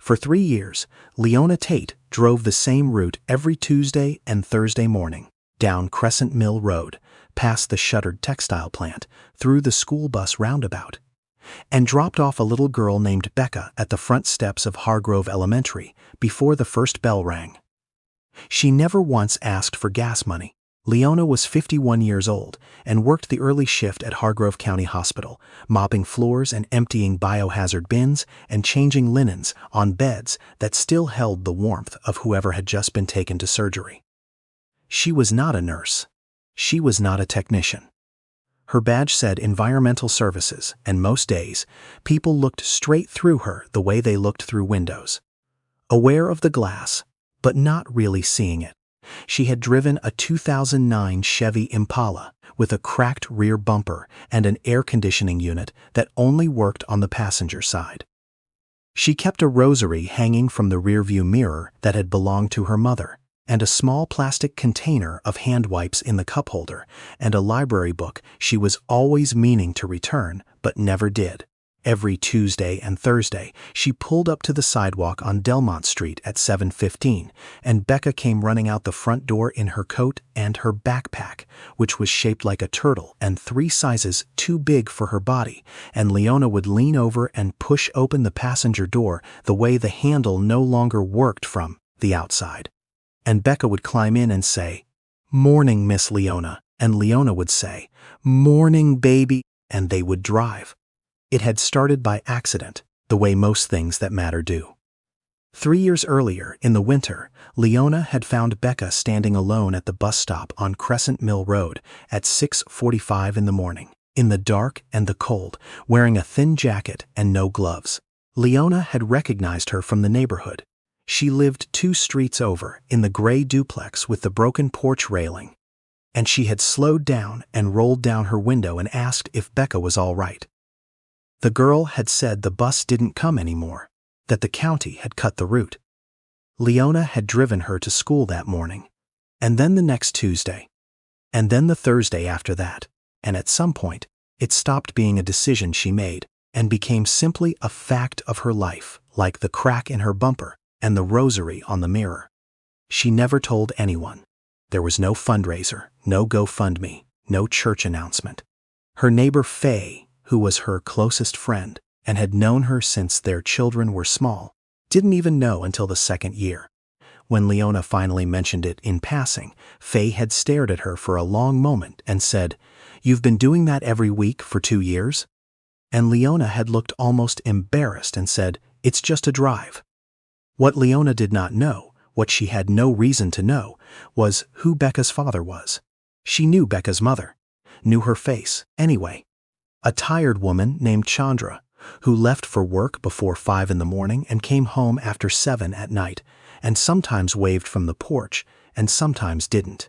For 3 years, Leona Tate drove the same route every Tuesday and Thursday morning, down Crescent Mill Road, past the shuttered textile plant, through the school bus roundabout, and dropped off a little girl named Becca at the front steps of Hargrove Elementary before the first bell rang. She never once asked for gas money. Leona was 51 years old and worked the early shift at Hargrove County Hospital, mopping floors and emptying biohazard bins and changing linens on beds that still held the warmth of whoever had just been taken to surgery. She was not a nurse. She was not a technician. Her badge said Environmental Services, and most days, people looked straight through her the way they looked through windows. Aware of the glass, but not really seeing it. She had driven a 2009 Chevy Impala with a cracked rear bumper and an air conditioning unit that only worked on the passenger side. She kept a rosary hanging from the rearview mirror that had belonged to her mother, and a small plastic container of hand wipes in the cup holder, and a library book she was always meaning to return but never did. Every Tuesday and Thursday, she pulled up to the sidewalk on Delmont Street at 7:15, and Becca came running out the front door in her coat and her backpack, which was shaped like a turtle and 3 sizes too big for her body, and Leona would lean over and push open the passenger door the way the handle no longer worked from the outside. And Becca would climb in and say, "Morning, Miss Leona," and Leona would say, "Morning, baby," and they would drive. It had started by accident, the way most things that matter do. 3 years earlier, in the winter, Leona had found Becca standing alone at the bus stop on Crescent Mill Road at 6:45 in the morning, in the dark and the cold, wearing a thin jacket and no gloves. Leona had recognized her from the neighborhood. She lived 2 streets over, in the gray duplex with the broken porch railing, and she had slowed down and rolled down her window and asked if Becca was all right. The girl had said the bus didn't come anymore, that the county had cut the route. Leona had driven her to school that morning, and then the next Tuesday, and then the Thursday after that, and at some point, it stopped being a decision she made and became simply a fact of her life, like the crack in her bumper and the rosary on the mirror. She never told anyone. There was no fundraiser, no GoFundMe, no church announcement. Her neighbor Faye, who was her closest friend and had known her since their children were small, didn't even know until the 2nd year. When Leona finally mentioned it in passing, Faye had stared at her for a long moment and said, "You've been doing that every week for 2 years?" And Leona had looked almost embarrassed and said, "It's just a drive." What Leona did not know, what she had no reason to know, was who Becca's father was. She knew Becca's mother, knew her face, anyway. A tired woman named Chandra, who left for work before 5 in the morning and came home after 7 at night, and sometimes waved from the porch, and sometimes didn't.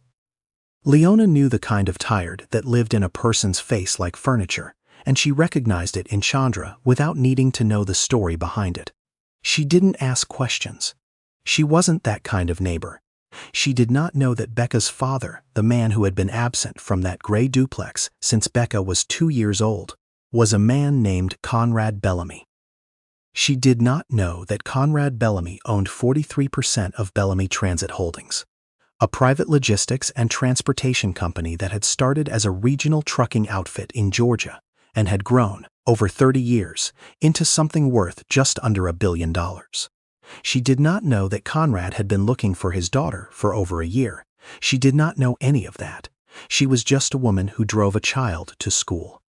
Leona knew the kind of tired that lived in a person's face like furniture, and she recognized it in Chandra without needing to know the story behind it. She didn't ask questions. She wasn't that kind of neighbor. She did not know that Becca's father, the man who had been absent from that gray duplex since Becca was 2 years old, was a man named Conrad Bellamy. She did not know that Conrad Bellamy owned 43% of Bellamy Transit Holdings, a private logistics and transportation company that had started as a regional trucking outfit in Georgia and had grown, over 30 years, into something worth just under $1 billion. She did not know that Conrad had been looking for his daughter for over a year. She did not know any of that. She was just a woman who drove a child to school.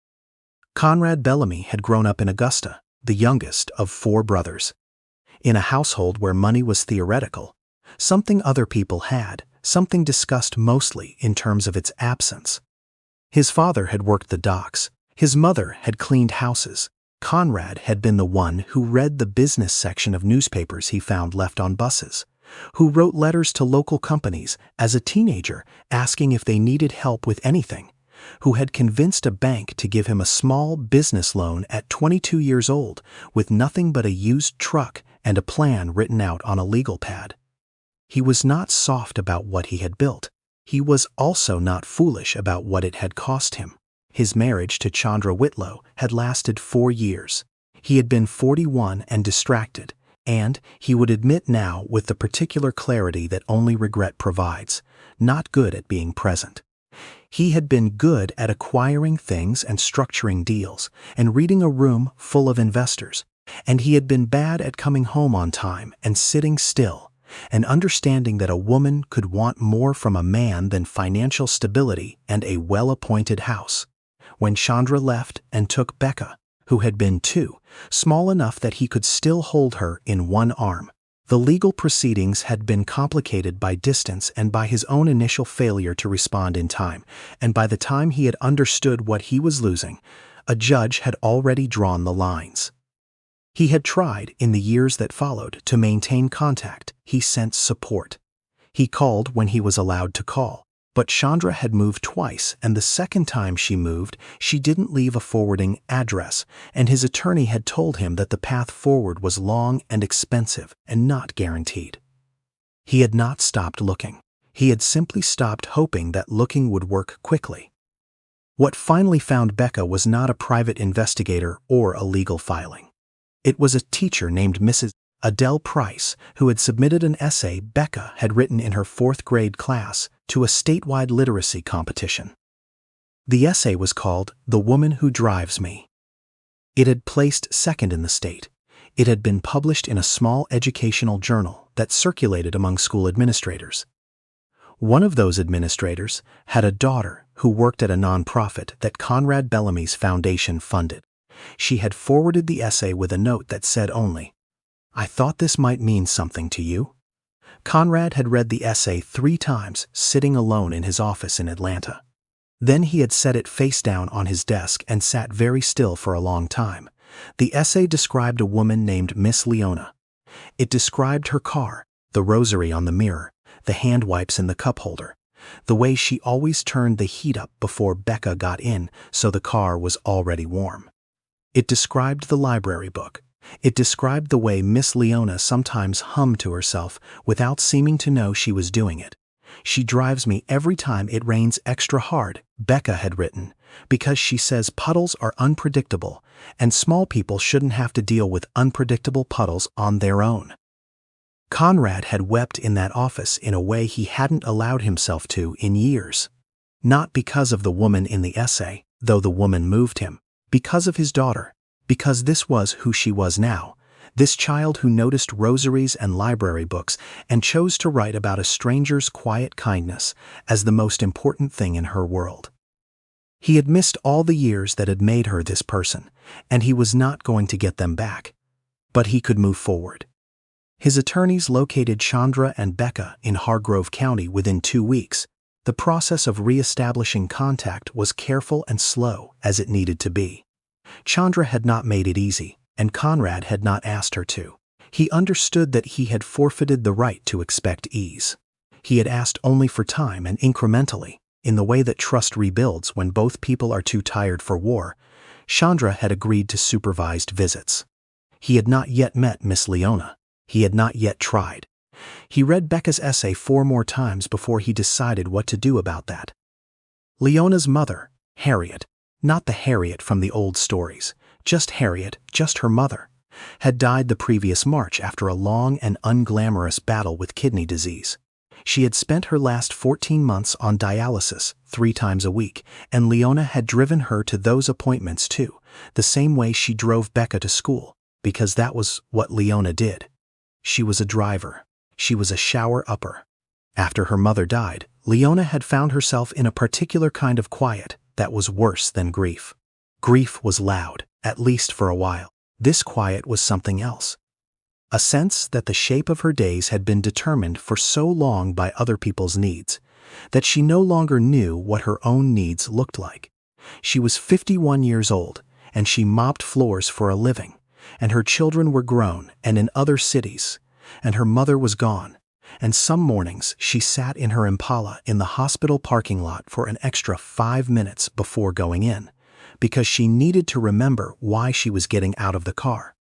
Conrad Bellamy had grown up in Augusta, the youngest of 4 brothers. In a household where money was theoretical, something other people had, something discussed mostly in terms of its absence. His father had worked the docks. His mother had cleaned houses. Conrad had been the one who read the business section of newspapers he found left on buses, who wrote letters to local companies as a teenager asking if they needed help with anything, who had convinced a bank to give him a small business loan at 22 years old with nothing but a used truck and a plan written out on a legal pad. He was not soft about what he had built. He was also not foolish about what it had cost him. His marriage to Chandra Whitlow had lasted 4 years. He had been 41 and distracted, And, he would admit now with the particular clarity that only regret provides, not good at being present. He had been good at acquiring things and structuring deals, and reading a room full of investors, and he had been bad at coming home on time and sitting still, and understanding that a woman could want more from a man than financial stability and a well-appointed house. When Chandra left and took Becca, who had been too small enough that he could still hold her in one arm, the legal proceedings had been complicated by distance and by his own initial failure to respond in time, and by the time he had understood what he was losing, a judge had already drawn the lines. He had tried, in the years that followed, to maintain contact. He sent support. He called when he was allowed to call. But Chandra had moved twice, and the second time she moved, she didn't leave a forwarding address, and his attorney had told him that the path forward was long and expensive and not guaranteed. He had not stopped looking. He had simply stopped hoping that looking would work quickly. What finally found Becca was not a private investigator or a legal filing. It was a teacher named Mrs. Adele Price, who had submitted an essay Becca had written in her 4th grade class to a statewide literacy competition. The essay was called "The Woman Who Drives Me." It had placed second in the state. It had been published in a small educational journal that circulated among school administrators. One of those administrators had a daughter who worked at a nonprofit that Conrad Bellamy's foundation funded. She had forwarded the essay with a note that said only, "I thought this might mean something to you." Conrad had read the essay 3 times, sitting alone in his office in Atlanta. Then he had set it face down on his desk and sat very still for a long time. The essay described a woman named Miss Leona. It described her car, the rosary on the mirror, the hand wipes in the cup holder, the way she always turned the heat up before Becca got in so the car was already warm. It described the library book. It described the way Miss Leona sometimes hummed to herself without seeming to know she was doing it. "She drives me every time it rains extra hard," Becca had written, "because she says puddles are unpredictable, and small people shouldn't have to deal with unpredictable puddles on their own." Conrad had wept in that office in a way he hadn't allowed himself to in years. Not because of the woman in the essay, though the woman moved him, because of his daughter. Because this was who she was now, this child who noticed rosaries and library books and chose to write about a stranger's quiet kindness as the most important thing in her world. He had missed all the years that had made her this person, and he was not going to get them back. But he could move forward. His attorneys located Chandra and Becca in Hargrove County within 2 weeks. The process of re-establishing contact was careful and slow as it needed to be. Chandra had not made it easy, and Conrad had not asked her to. He understood that he had forfeited the right to expect ease. He had asked only for time and incrementally, in the way that trust rebuilds when both people are too tired for war. Chandra had agreed to supervised visits. He had not yet met Miss Leona. He had not yet tried. He read Becca's essay 4 more times before he decided what to do about that. Leona's mother, Harriet, not the Harriet from the old stories, just Harriet, just her mother, had died the previous March after a long and unglamorous battle with kidney disease. She had spent her last 14 months on dialysis 3 times a week, and Leona had driven her to those appointments too, the same way she drove Becca to school, because that was what Leona did. She was a driver. She was a shower-upper. After her mother died, Leona had found herself in a particular kind of quiet that was worse than grief. Grief was loud, at least for a while. This quiet was something else. A sense that the shape of her days had been determined for so long by other people's needs, that she no longer knew what her own needs looked like. She was 51 years old, and she mopped floors for a living, and her children were grown and in other cities, and her mother was gone. And some mornings she sat in her Impala in the hospital parking lot for an extra 5 minutes before going in, because she needed to remember why she was getting out of the car.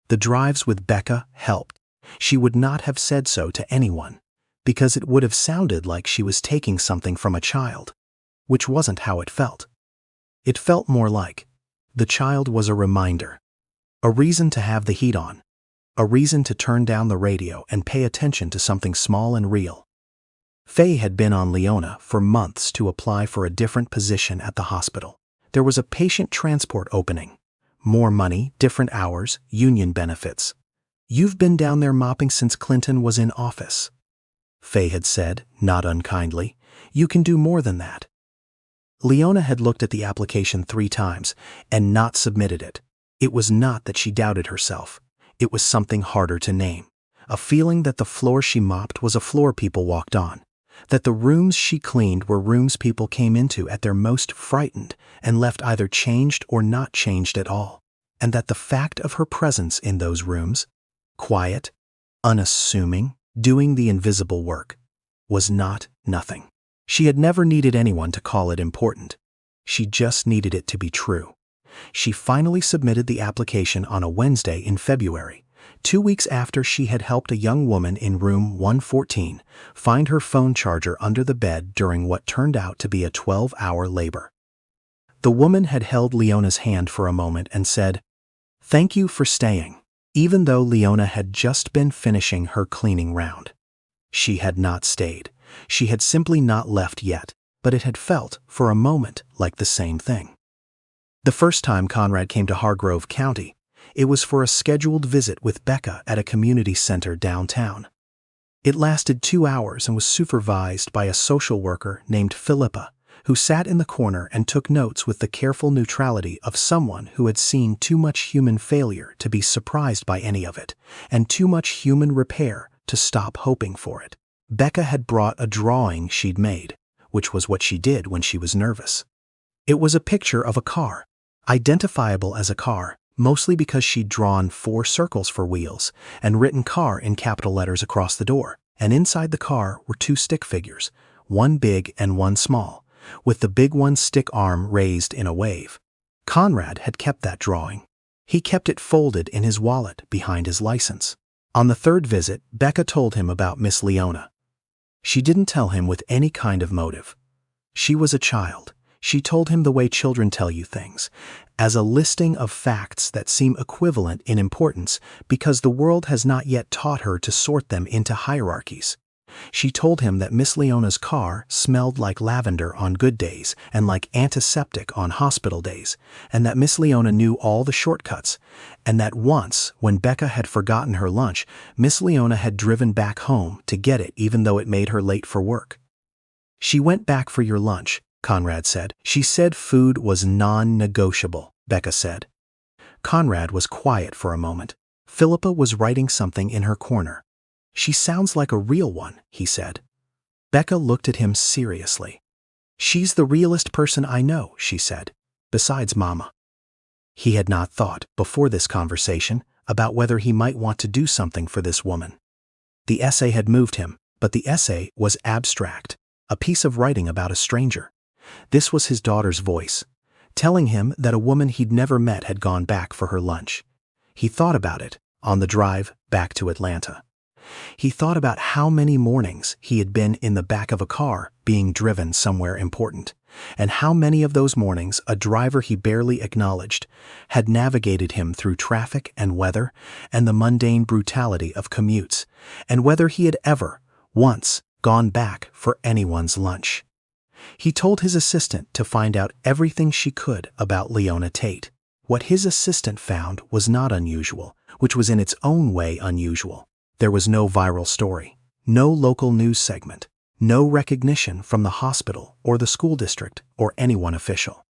The drives with Becca helped. She would not have said so to anyone, because it would have sounded like she was taking something from a child, which wasn't how it felt. It felt more like the child was a reminder, a reason to have the heat on, a reason to turn down the radio and pay attention to something small and real. Faye had been on Leona for months to apply for a different position at the hospital. There was a patient transport opening. More money, different hours, union benefits. "You've been down there mopping since Clinton was in office," Faye had said, not unkindly. "You can do more than that." Leona had looked at the application 3 times and not submitted it. It was not that she doubted herself. It was something harder to name. A feeling that the floor she mopped was a floor people walked on. That the rooms she cleaned were rooms people came into at their most frightened and left either changed or not changed at all. And that the fact of her presence in those rooms, quiet, unassuming, doing the invisible work, was not nothing. She had never needed anyone to call it important. She just needed it to be true. She finally submitted the application on a Wednesday in February, 2 weeks after she had helped a young woman in room 114 find her phone charger under the bed during what turned out to be a 12-hour labor. The woman had held Leona's hand for a moment and said, "Thank you for staying," even though Leona had just been finishing her cleaning round. She had not stayed. She had simply not left yet, but it had felt, for a moment, like the same thing. The first time Conrad came to Hargrove County, it was for a scheduled visit with Becca at a community center downtown. It lasted 2 hours and was supervised by a social worker named Philippa, who sat in the corner and took notes with the careful neutrality of someone who had seen too much human failure to be surprised by any of it, and too much human repair to stop hoping for it. Becca had brought a drawing she'd made, which was what she did when she was nervous. It was a picture of a car, identifiable as a car, mostly because she'd drawn 4 circles for wheels and written car in capital letters across the door, and inside the car were 2 stick figures, one big and one small, with the big one's stick arm raised in a wave. Conrad had kept that drawing. He kept it folded in his wallet behind his license. On the 3rd visit, Becca told him about Miss Leona. She didn't tell him with any kind of motive. She was a child. She told him the way children tell you things, as a listing of facts that seem equivalent in importance because the world has not yet taught her to sort them into hierarchies. She told him that Miss Leona's car smelled like lavender on good days and like antiseptic on hospital days, and that Miss Leona knew all the shortcuts, and that once, when Becca had forgotten her lunch, Miss Leona had driven back home to get it even though it made her late for work. "She went back for your lunch," Conrad said. "She said food was non-negotiable," Becca said. Conrad was quiet for a moment. Philippa was writing something in her corner. "She sounds like a real one," he said. Becca looked at him seriously. "She's the realest person I know," she said, "besides Mama." He had not thought, before this conversation, about whether he might want to do something for this woman. The essay had moved him, but the essay was abstract, a piece of writing about a stranger. This was his daughter's voice, telling him that a woman he'd never met had gone back for her lunch. He thought about it on the drive back to Atlanta. He thought about how many mornings he had been in the back of a car being driven somewhere important, and how many of those mornings a driver he barely acknowledged had navigated him through traffic and weather and the mundane brutality of commutes, and whether he had ever, once, gone back for anyone's lunch. He told his assistant to find out everything she could about Leona Tate. What his assistant found was not unusual, which was in its own way unusual. There was no viral story, no local news segment, no recognition from the hospital or the school district or anyone official.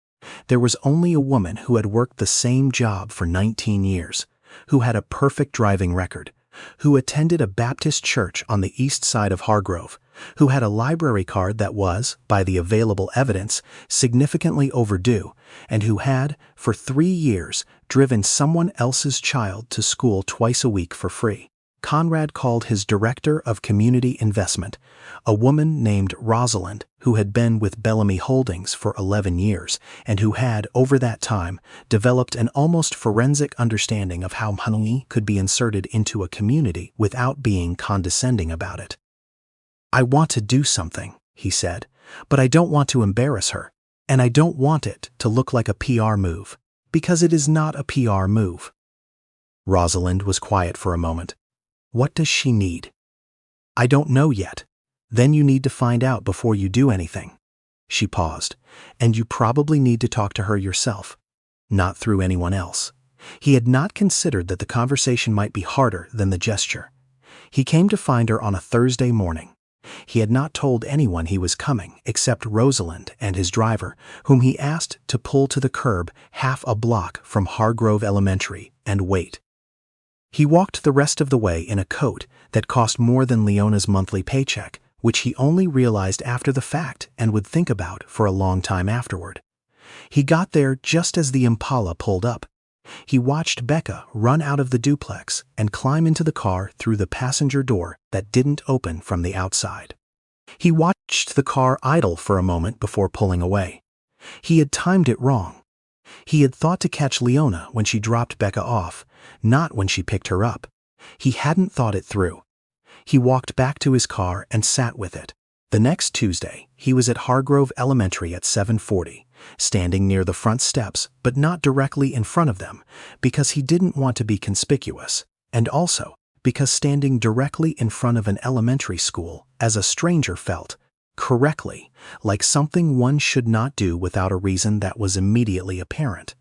There was only a woman who had worked the same job for 19 years, who had a perfect driving record, who attended a Baptist church on the east side of Hargrove, who had a library card that was, by the available evidence, significantly overdue, and who had, for 3 years, driven someone else's child to school twice a week for free. Conrad called his director of community investment, a woman named Rosalind who had been with Bellamy Holdings for 11 years and who had, over that time, developed an almost forensic understanding of how money could be inserted into a community without being condescending about it. "I want to do something," he said, "but I don't want to embarrass her, and I don't want it to look like a PR move, because it is not a PR move." Rosalind was quiet for a moment. What does she need? I don't know yet. Then you need to find out before you do anything. She paused. And you probably need to talk to her yourself, not through anyone else. He had not considered that the conversation might be harder than the gesture. He came to find her on a Thursday morning. He had not told anyone he was coming except Rosalind and his driver, whom he asked to pull to the curb half a block from Hargrove Elementary and wait. He walked the rest of the way in a coat that cost more than Leona's monthly paycheck, which he only realized after the fact and would think about for a long time afterward. He got there just as the Impala pulled up. He watched Becca run out of the duplex and climb into the car through the passenger door that didn't open from the outside. He watched the car idle for a moment before pulling away. He had timed it wrong. He had thought to catch Leona when she dropped Becca off, not when she picked her up. He hadn't thought it through. He walked back to his car and sat with it. The next Tuesday, he was at Hargrove Elementary at 7:40, standing near the front steps but not directly in front of them because he didn't want to be conspicuous, and also because standing directly in front of an elementary school as a stranger felt, correctly, like something one should not do without a reason that was immediately apparent.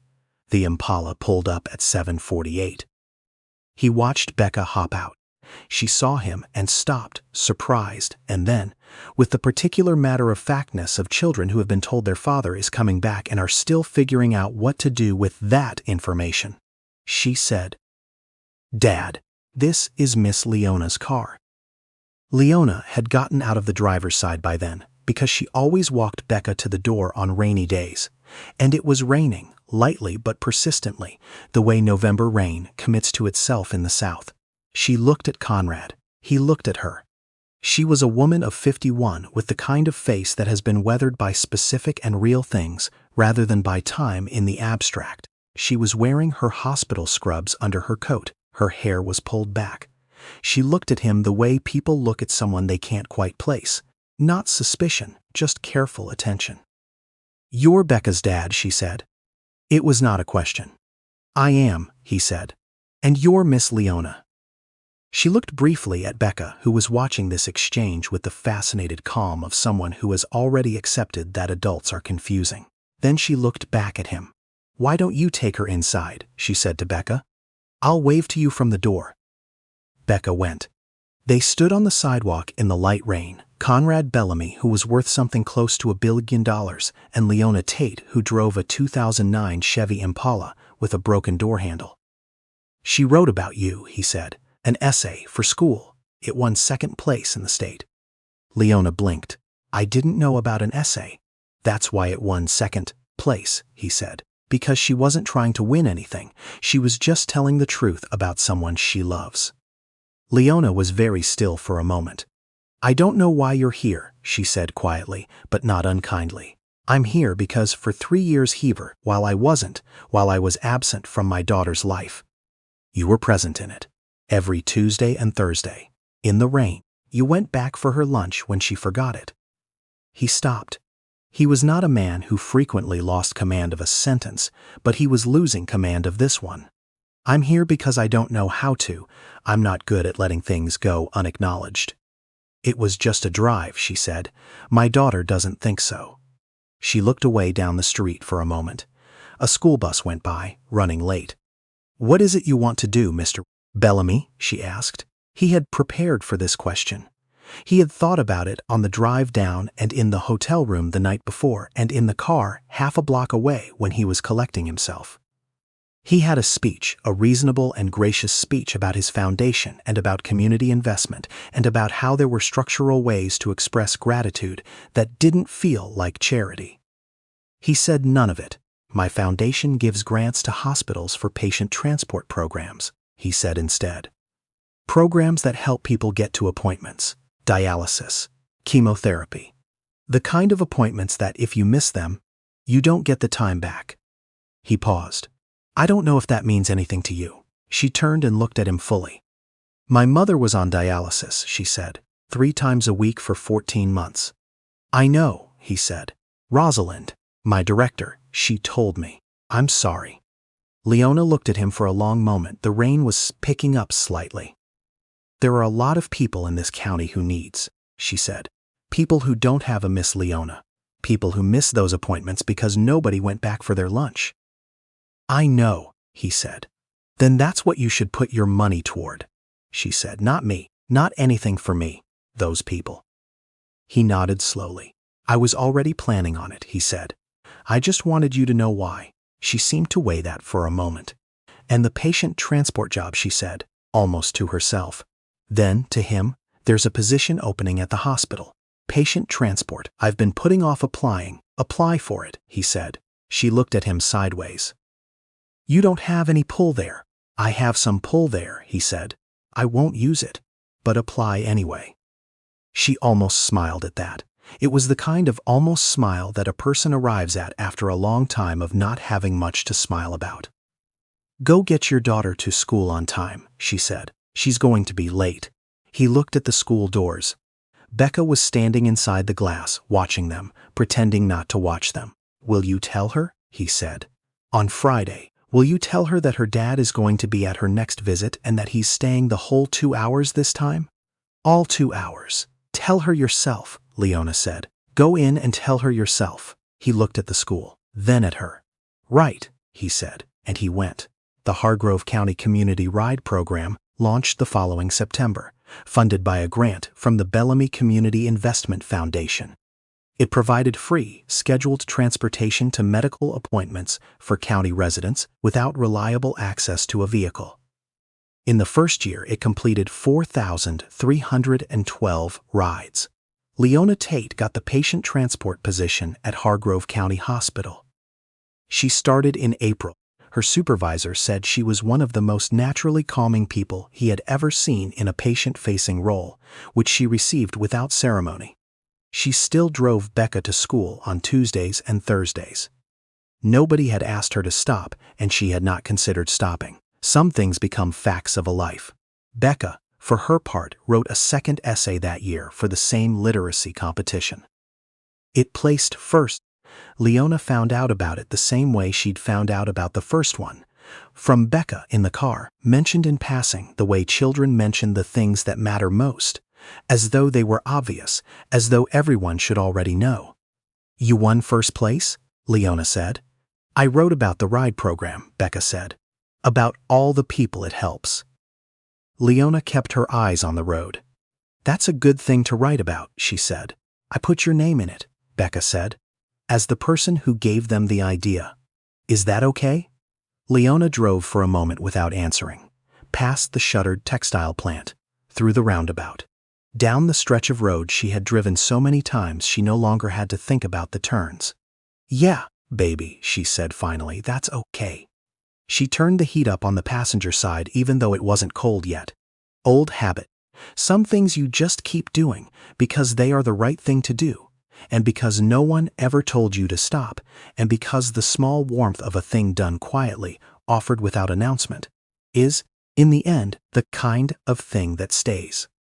The Impala pulled up at 7:48. He watched Becca hop out. She saw him and stopped, surprised, and then, with the particular matter-of-factness of children who have been told their father is coming back and are still figuring out what to do with that information, she said, "Dad, this is Miss Leona's car." Leona had gotten out of the driver's side by then because she always walked Becca to the door on rainy days, and it was raining, lightly but persistently, the way November rain commits to itself in the South. She looked at Conrad. He looked at her. She was a woman of 51 with the kind of face that has been weathered by specific and real things rather than by time in the abstract. She was wearing her hospital scrubs under her coat. Her hair was pulled back. She looked at him the way people look at someone they can't quite place. Not suspicion, just careful attention. "You're Becca's dad," she said. It was not a question. "I am," he said. "And you're Miss Leona." She looked briefly at Becca, who was watching this exchange with the fascinated calm of someone who has already accepted that adults are confusing. Then she looked back at him. "Why don't you take her inside?" she said to Becca. "I'll wave to you from the door." Becca went. They stood on the sidewalk in the light rain, Conrad Bellamy, who was worth something close to $1 billion, and Leona Tate, who drove a 2009 Chevy Impala with a broken door handle. "She wrote about you," he said. "An essay for school. It won second place in the state." Leona blinked. "I didn't know about an essay." "That's why it won second place," he said. "Because she wasn't trying to win anything. She was just telling the truth about someone she loves." Leona was very still for a moment. "I don't know why you're here," she said quietly, but not unkindly. "I'm here because for 3 years Heaver, while I was absent from my daughter's life, you were present in it. Every Tuesday and Thursday. In the rain. You went back for her lunch when she forgot it." He stopped. He was not a man who frequently lost command of a sentence, but he was losing command of this one. "I'm here because I don't know how to. I'm not good at letting things go unacknowledged." "It was just a drive," she said. "My daughter doesn't think so." She looked away down the street for a moment. A school bus went by, running late. "What is it you want to do, Mr. Bellamy?" she asked. He had prepared for this question. He had thought about it on the drive down and in the hotel room the night before and in the car half a block away when he was collecting himself. He had a speech, a reasonable and gracious speech about his foundation and about community investment and about how there were structural ways to express gratitude that didn't feel like charity. He said none of it. "My foundation gives grants to hospitals for patient transport programs," he said instead. "Programs that help people get to appointments, dialysis, chemotherapy. The kind of appointments that if you miss them, you don't get the time back." He paused. "I don't know if that means anything to you." She turned and looked at him fully. "My mother was on dialysis," she said, 3 times a week for 14 months. "I know," he said. "Rosalind, my director, she told me. I'm sorry." Leona looked at him for a long moment. The rain was picking up slightly. "There are a lot of people in this county who needs," she said. "People who don't have a Miss Leona. People who miss those appointments because nobody went back for their lunch." "I know," he said. "Then that's what you should put your money toward," she said. "Not me. Not anything for me. Those people." He nodded slowly. "I was already planning on it," he said. "I just wanted you to know why." She seemed to weigh that for a moment. "And the patient transport job," she said, almost to herself. Then, to him, "There's a position opening at the hospital. Patient transport. I've been putting off applying." "Apply for it," he said. She looked at him sideways. "You don't have any pull there." "I have some pull there," he said. "I won't use it, but apply anyway." She almost smiled at that. It was the kind of almost smile that a person arrives at after a long time of not having much to smile about. "Go get your daughter to school on time," she said. "She's going to be late." He looked at the school doors. Becca was standing inside the glass, watching them, pretending not to watch them. "Will you tell her?" he said. "On Friday, will you tell her that her dad is going to be at her next visit and that he's staying the whole 2 hours this time? All 2 hours. Tell her yourself," Leona said. "Go in and tell her yourself." He looked at the school, then at her. "Right," he said, and he went. The Hargrove County Community Ride Program launched the following September, funded by a grant from the Bellamy Community Investment Foundation. It provided free, scheduled transportation to medical appointments for county residents without reliable access to a vehicle. In the first year, it completed 4,312 rides. Leona Tate got the patient transport position at Hargrove County Hospital. She started in April. Her supervisor said she was one of the most naturally calming people he had ever seen in a patient-facing role, which she received without ceremony. She still drove Becca to school on Tuesdays and Thursdays. Nobody had asked her to stop, and she had not considered stopping. Some things become facts of a life. Becca, for her part, wrote a second essay that year for the same literacy competition. It placed first. Leona found out about it the same way she'd found out about the first one. From Becca in the car, mentioned in passing the way children mention the things that matter most, as though they were obvious, as though everyone should already know. "You won first place?" Leona said. "I wrote about the ride program," Becca said. "About all the people it helps." Leona kept her eyes on the road. "That's a good thing to write about," she said. "I put your name in it," Becca said, "as the person who gave them the idea. Is that okay?" Leona drove for a moment without answering, past the shuttered textile plant, through the roundabout, down the stretch of road she had driven so many times she no longer had to think about the turns. "Yeah, baby," she said finally, "that's okay." She turned the heat up on the passenger side even though it wasn't cold yet. Old habit. Some things you just keep doing because they are the right thing to do, and because no one ever told you to stop, and because the small warmth of a thing done quietly, offered without announcement, is, in the end, the kind of thing that stays.